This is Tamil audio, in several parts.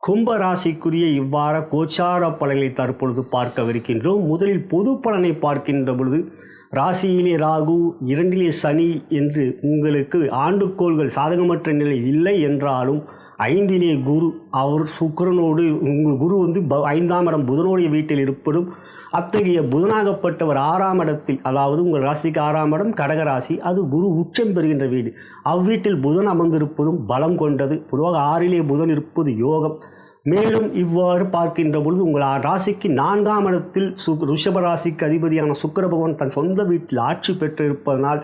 கும்ப ராசிக்குரிய இவ்வாற கோச்சார பலன்களை தற்பொழுது பார்க்கவிருக்கின்றோம். முதலில் பொது பலனை பார்க்கின்ற பொழுது ராசியிலே ராகு, இரண்டிலே சனி என்று உங்களுக்கு ஆண்டுக்கோள்கள் சாதகமற்ற நிலை இல்லை என்றாலும் ஐந்திலே குரு, அவர் சுக்கிரனோடு உங்கள் குரு ஐந்தாம் இடம் புதனுடைய வீட்டில் இருப்பதும், அத்தகைய புதனாகப்பட்டவர் ஆறாம் இடத்தில், அதாவது உங்கள் ராசிக்கு ஆறாம் இடம் கடகராசி, அது குரு உச்சம் பெறுகின்ற வீடு, அவ்வீட்டில் புதன் அமர்ந்திருப்பதும் பலம் கொண்டது. பொதுவாக ஆறிலே புதன் இருப்பது யோகம். மேலும் இவ்வாறு பார்க்கின்ற பொழுது உங்கள் ராசிக்கு நான்காம் இடத்தில் ரிஷப ராசிக்கு அதிபதியான சுக்கிர பகவான் தன் சொந்த வீட்டில் ஆட்சி பெற்றிருப்பதனால்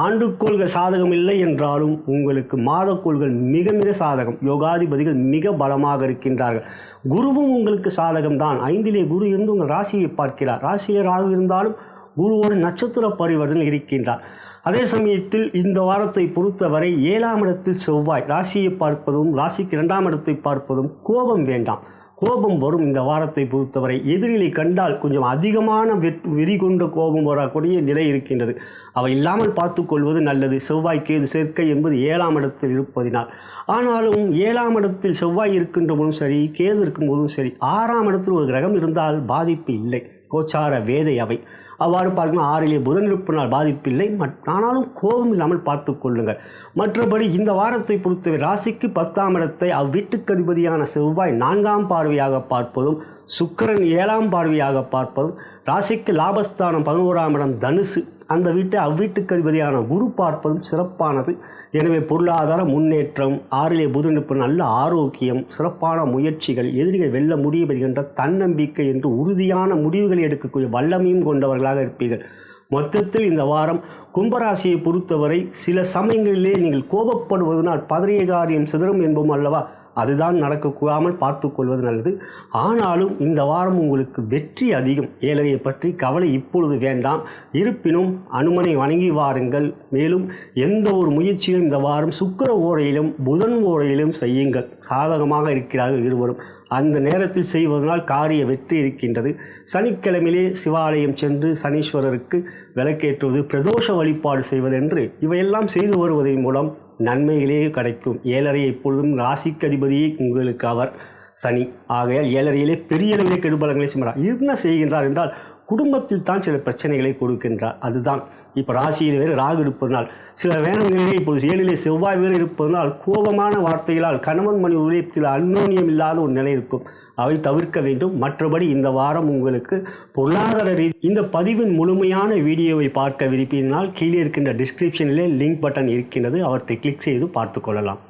ஆண்டுக்கோள்கள் சாதகம் இல்லை என்றாலும் உங்களுக்கு மாதக்கோள்கள் மிக மிக சாதகம். யோகாதிபதிகள் மிக பலமாக இருக்கின்றார்கள். குருவும் உங்களுக்கு சாதகம்தான். ஐந்திலே குரு இருந்து உங்கள் ராசியை பார்க்கிறார். ராசியிலே ராகு இருந்தாலும் குருவோடு நட்சத்திர பரிவர்த்தனை இருக்கின்றார். அதே சமயத்தில் இந்த வாரத்தை பொறுத்தவரை ஏழாம் இடத்தில் செவ்வாய் ராசியை பார்ப்பதும், ராசிக்கு இரண்டாம் இடத்தை பார்ப்பதும் கோபம் வேண்டாம். கோபம் வரும். இந்த வாரத்தை பொறுத்தவரை எதிரிலை கண்டால் கொஞ்சம் அதிகமான வெறி கொண்ட கோபம் வரக்கூடிய நிலை இருக்கின்றது. அவை இல்லாமல் பார்த்து கொள்வது நல்லது. செவ்வாய் கேது சேர்க்கை என்பது ஏழாம் இடத்தில் இருப்பதினால். ஆனாலும் ஏழாம் இடத்தில் செவ்வாய் இருக்கின்ற போதும் சரி, கேது இருக்கும் போதும் சரி, ஆறாம் இடத்தில் ஒரு கிரகம் இருந்தால் பாதிப்பு இல்லை. கோச்சார வேதை அவை. அவ்வாறு பார்க்கணும். ஆறிலே புதன் இருப்பினால் பாதிப்பில்லை. ஆனாலும் கோபம் இல்லாமல் பார்த்து கொள்ளுங்கள். மற்றபடி இந்த வாரத்தை பொறுத்தவரை ராசிக்கு 10ஆம் இடத்தை அவ்வீட்டுக்கு அதிபதியான செவ்வாய் 4ஆம் பார்வையாக பார்ப்பதும், சுக்கிரன் 7ஆம் பார்வையாக பார்ப்பதும், ராசிக்கு லாபஸ்தானம் 11ஆம் இடம் தனுசு, அந்த வீட்டை அவ்வீட்டுக்கு அதிபதியான குரு பார்ப்பதும் சிறப்பானது. எனவே பொருளாதார முன்னேற்றம், ஆறிலே புதன் இருப்பது நல்ல ஆரோக்கியம், சிறப்பான முயற்சிகள், எதிரிகள் வெல்ல முடியும் என்கின்ற தன்னம்பிக்கை என்று உறுதியான முடிவுகளை எடுக்கக்கூடிய வல்லமையும் கொண்டவர்களாக இருப்பீர்கள். மொத்தத்தில் இந்த வாரம் கும்பராசியை பொறுத்தவரை சில சமயங்களிலே நீங்கள் கோபப்படுவதனால் பதறிய காரியம் சிதறும் என்போம் அல்லவா, அதுதான் நடக்கக்கூடாமல் பார்த்து கொள்வது நல்லது. ஆனாலும் இந்த வாரம் உங்களுக்கு வெற்றி அதிகம். ஏழரையை பற்றி கவலை இப்பொழுது வேண்டாம். இருப்பினும் அனுமனை வணங்கி வாருங்கள். மேலும் எந்த ஒரு முயற்சியும் இந்த வாரம் சுக்கிர ஓரையிலும் புதன் ஓரையிலும் செய்யுங்கள். சாதகமாக இருக்கிறார்கள் இருவரும். அந்த நேரத்தில் செய்வதனால் காரிய வெற்றி இருக்கின்றது. சனிக்கிழமையிலே சிவாலயம் சென்று சனீஸ்வரருக்கு விளக்கேற்றுவது, பிரதோஷ வழிபாடு செய்வதென்று இவையெல்லாம் செய்து வருவதன் மூலம் நன்மைகளே கிடைக்கும். ஏழரை எப்பொழுதும் ராசிக்கு அதிபதியே உங்களுக்கு அவர் சனி. ஆகையால் ஏழரையிலே பெரிய அளவிலே கெடுபலங்களை செய்கிறார். என்ன செய்கின்றார் என்றால் குடும்பத்தில் தான் சில பிரச்சனைகளை கொடுக்கின்றார். அதுதான் இப்போ ராசியில் வேறு ராகு இருப்பதனால், சில வேணங்களிலே இப்போது ஏழிலே செவ்வாய் வேறு இருப்பதனால் கோபமான வார்த்தைகளால் கணவன் மணி உலகத்தில் அந்யோன்யம் இல்லாத ஒரு நிலை இருக்கும். அவை தவிர்க்க வேண்டும். மற்றபடி இந்த வாரம் உங்களுக்கு பொருளாதார இந்த பதிவின் முழுமையான வீடியோவை பார்க்க விரும்பினால் கீழே இருக்கின்ற டிஸ்கிரிப்ஷனிலே லிங்க் பட்டன் இருக்கின்றது. அவற்றை கிளிக் செய்து பார்த்து கொள்ளலாம்.